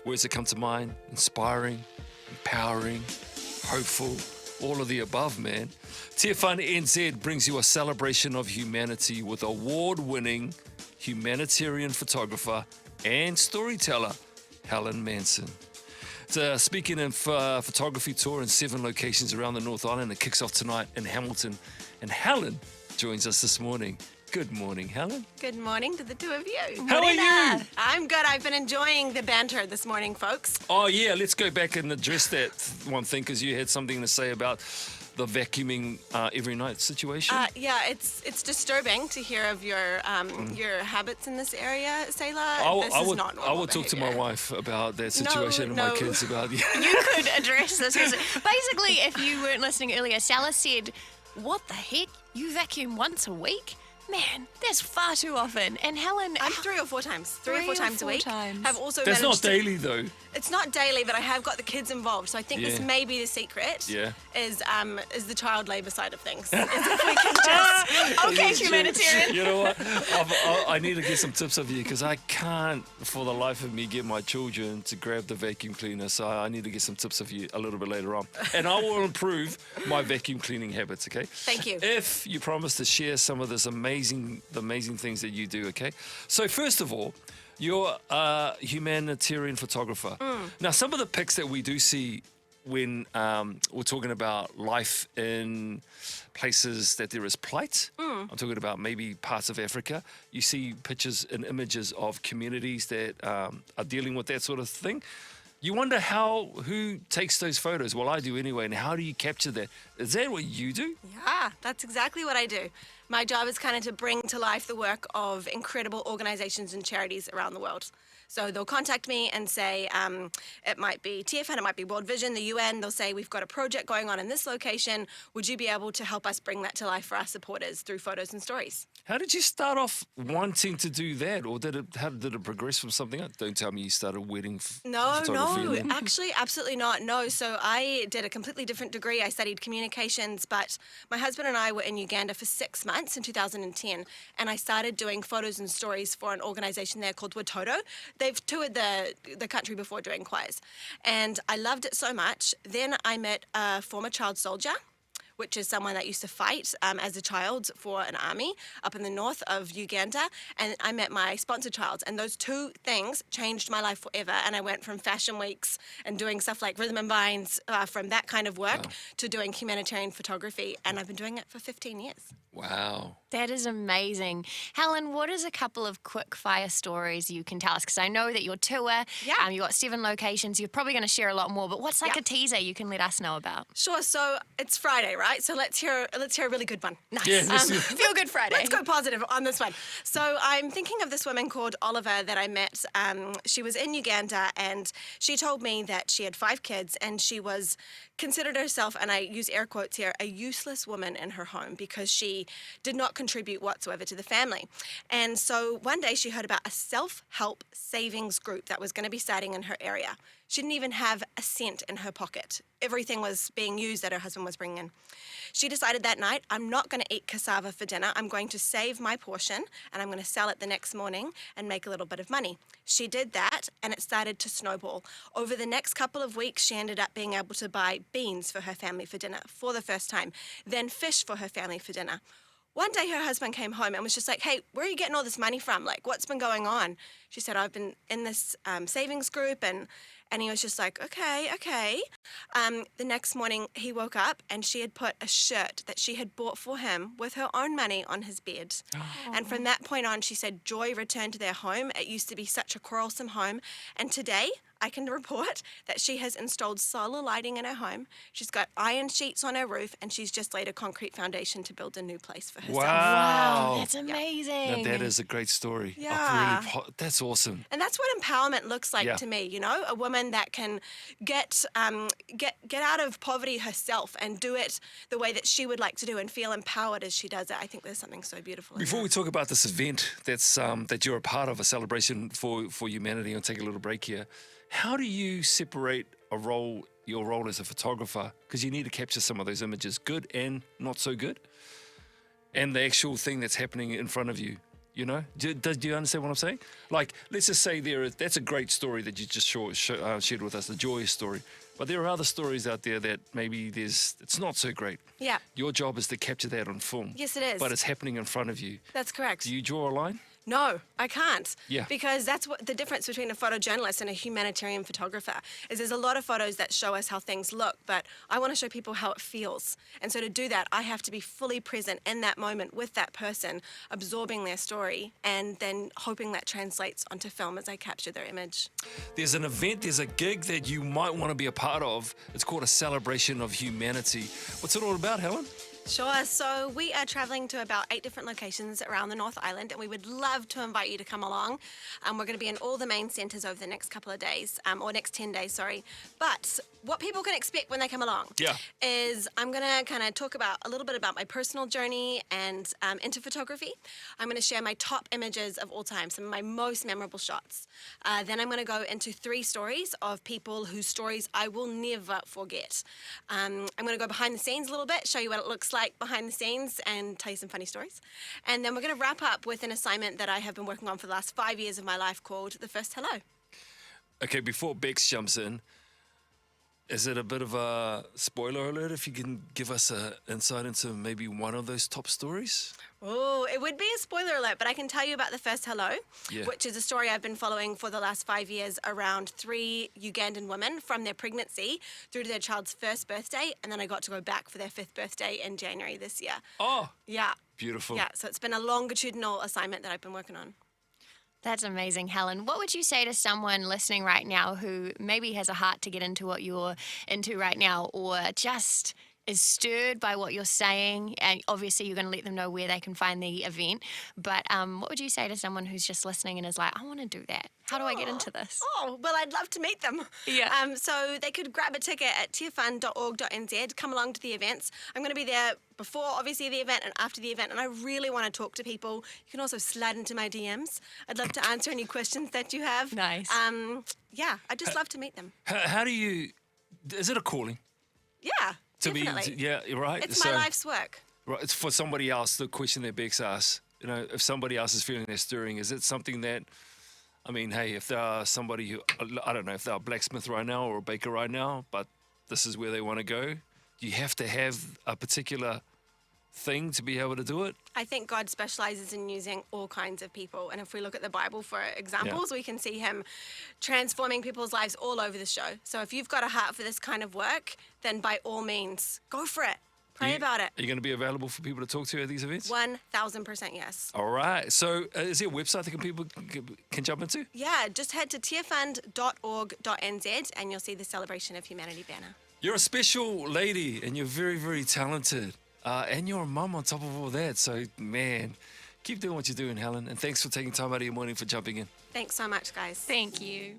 Words that come to mind: inspiring, empowering, hopeful, all of the above, man. TFN NZ brings you a celebration of humanity with award-winning humanitarian photographer and storyteller, Helen Manson. It's a speaking and photography tour in 7 locations around the North Island. It kicks off tonight in Hamilton. And Helen joins us this morning. Good morning, Helen. Good morning to the two of you. How are you? I'm good. I've been enjoying the banter this morning, folks. Oh, yeah, let's go back and address that one thing, because you had something to say about the vacuuming every night situation. Yeah, it's disturbing to hear of your habits in this area, Sailor. I would normal talk to my behaviour. wife about that situation and No. my kids about You could address this. Basically, if you weren't listening earlier, Salah said, "What the heck? You vacuum once a week? Man, that's far too often." And Helen, I'm 3 or 4 times. Three or four times a week. times. Have also That's not managed to- daily, though. It's not daily, but I have got the kids involved. So I think this Yeah. may be the secret. Yeah. Is the child labour side of things. Is if we can just okay, humanitarian. You know what? I need to get some tips of you, because I can't, for the life of me, get my children to grab the vacuum cleaner. So I need to get some tips of you a little bit later on. And I will improve my vacuum cleaning habits, okay? Thank you. If you promise to share some of the amazing things that you do, okay? So first of all, you're a humanitarian photographer. Now, some of the pics that we do see when we're talking about life in places that there is plight, I'm talking about maybe parts of Africa, you see pictures and images of communities that are dealing with that sort of thing. You wonder who takes those photos? Well, I do anyway. And how do you capture that? Is that what you do? Yeah, that's exactly what I do. My job is kind of to bring to life the work of incredible organizations and charities around the world. So they'll contact me and say, it might be TFN, it might be World Vision, the UN. They'll say, we've got a project going on in this location. Would you be able to help us bring that to life for our supporters through photos and stories? How did you start off wanting to do that? Or how did it progress from something else? Don't tell me you started wedding photography. No, then. actually, absolutely not. No, so I did a completely different degree. I studied communications, but my husband and I were in Uganda for 6 months in 2010, and I started doing photos and stories for an organisation there called Watoto. They've toured the country before doing choirs, and I loved it so much. Then I met a former child soldier, which is someone that used to fight as a child for an army up in the north of Uganda. And I met my sponsor child. And those 2 things changed my life forever. And I went from fashion weeks and doing stuff like rhythm and vines, from that kind of work, to doing humanitarian photography. And I've been doing it for 15 years. Wow. That is amazing. Helen, what is a couple of quick fire stories you can tell us? Because I know that your tour, you've got 7 locations. You're probably going to share a lot more, but what's like a teaser you can let us know about? Sure. So it's Friday, right? So let's hear a really good one. Nice. Yeah, Feel good Friday. Let's go positive on this one. So I'm thinking of this woman called Oliver that I met. She was in Uganda, and she told me that she had 5 kids, and she was considered herself, and I use air quotes here, a useless woman in her home because she did not contribute whatsoever to the family. And so one day she heard about a self-help savings group that was going to be starting in her area. She didn't even have a cent in her pocket. Everything was being used that her husband was bringing in. She decided that night, I'm not going to eat cassava for dinner. I'm going to save my portion, and I'm going to sell it the next morning and make a little bit of money. She did that, and it started to snowball. Over the next couple of weeks, she ended up being able to buy beans for her family for dinner for the first time, then fish for her family for dinner. One day her husband came home and was just like, hey, where are you getting all this money from? Like, what's been going on? She said, I've been in this savings group, and he was just like, okay. The next morning he woke up and she had put a shirt that she had bought for him with her own money on his bed. And from that point on, she said, joy returned to their home. It used to be such a quarrelsome home. And today, I can report that she has installed solar lighting in her home. She's got iron sheets on her roof, and she's just laid a concrete foundation to build a new place for herself. Wow. That's amazing. Now, that is a great story. Yeah. That's awesome. And that's what empowerment looks like to me, you know, a woman that can get out of poverty herself and do it the way that she would like to do and feel empowered as she does it. I think there's something so beautiful in Before that. we talk about this event that you're a part of, a celebration for humanity, I'll take a little break here. How do you separate your role as a photographer, because you need to capture some of those images, good and not so good, and the actual thing that's happening in front of you? You know, do you understand what I'm saying? Like, let's just say that's a great story that you just shared with us, the joyous story. But there are other stories out there that maybe it's not so great. Yeah. Your job is to capture that on film. Yes, it is. But it's happening in front of you. That's correct. Do you draw a line? No, I can't. Yeah. Because that's what the difference between a photojournalist and a humanitarian photographer is. There's a lot of photos that show us how things look, but I want to show people how it feels. And so to do that, I have to be fully present in that moment with that person, absorbing their story, and then hoping that translates onto film as I capture their image. There's an event, there's a gig that you might want to be a part of. It's called a celebration of humanity. What's it all about, Helen? Sure. So we are travelling to about 8 different locations around the North Island, and we would love to invite you to come along. We're going to be in all the main centres over the next couple of days, or next 10 days, sorry. But what people can expect when they come along is I'm going to kind of talk about a little bit about my personal journey and into photography. I'm going to share my top images of all time, some of my most memorable shots. Then I'm going to go into 3 stories of people whose stories I will never forget. I'm going to go behind the scenes a little bit, show you what it looks like behind the scenes and tell you some funny stories. And then we're going to wrap up with an assignment that I have been working on for the last 5 years of my life called The First Hello. Okay, before Bex jumps in, is it a bit of a spoiler alert if you can give us an insight into maybe one of those top stories? Oh, it would be a spoiler alert, but I can tell you about The First Hello, which is a story I've been following for the last 5 years around 3 Ugandan women from their pregnancy through to their child's first birthday, and then I got to go back for their 5th birthday in January this year. Oh, yeah. Beautiful. Yeah, so it's been a longitudinal assignment that I've been working on. That's amazing, Helen. What would you say to someone listening right now who maybe has a heart to get into what you're into right now, or just is stirred by what you're saying? And obviously you're going to let them know where they can find the event. But what would you say to someone who's just listening and is like, I want to do that? How do I get into this? Oh, well, I'd love to meet them. Yeah. So they could grab a ticket at tearfund.org.nz, come along to the events. I'm going to be there before, obviously, the event and after the event, and I really want to talk to people. You can also slide into my DMs. I'd love to answer any questions that you have. Nice. Yeah, I'd just love to meet them. How do you... Is it a calling? Yeah, To definitely. yeah, you're right. It's my life's work. Right, it's for somebody else. The question that Bex asked, you know, if somebody else is feeling they're stirring, is it something that, I mean, hey, if there are somebody who, I don't know, if they're a blacksmith right now or a baker right now, but this is where they want to go, do you have to have a particular thing to be able to do it? I think God specializes in using all kinds of people. And if we look at the Bible for examples, we can see him transforming people's lives all over the show. So if you've got a heart for this kind of work, then by all means, go for it. Pray about it. Are you going to be available for people to talk to at these events? 1000% yes. All right. So is there a website that people can jump into? Yeah, just head to tearfund.org.nz and you'll see the Celebration of Humanity banner. You're a special lady and you're very, very talented. And you're a mum on top of all that. So, man, keep doing what you're doing, Helen. And thanks for taking time out of your morning for jumping in. Thanks so much, guys. Thank you.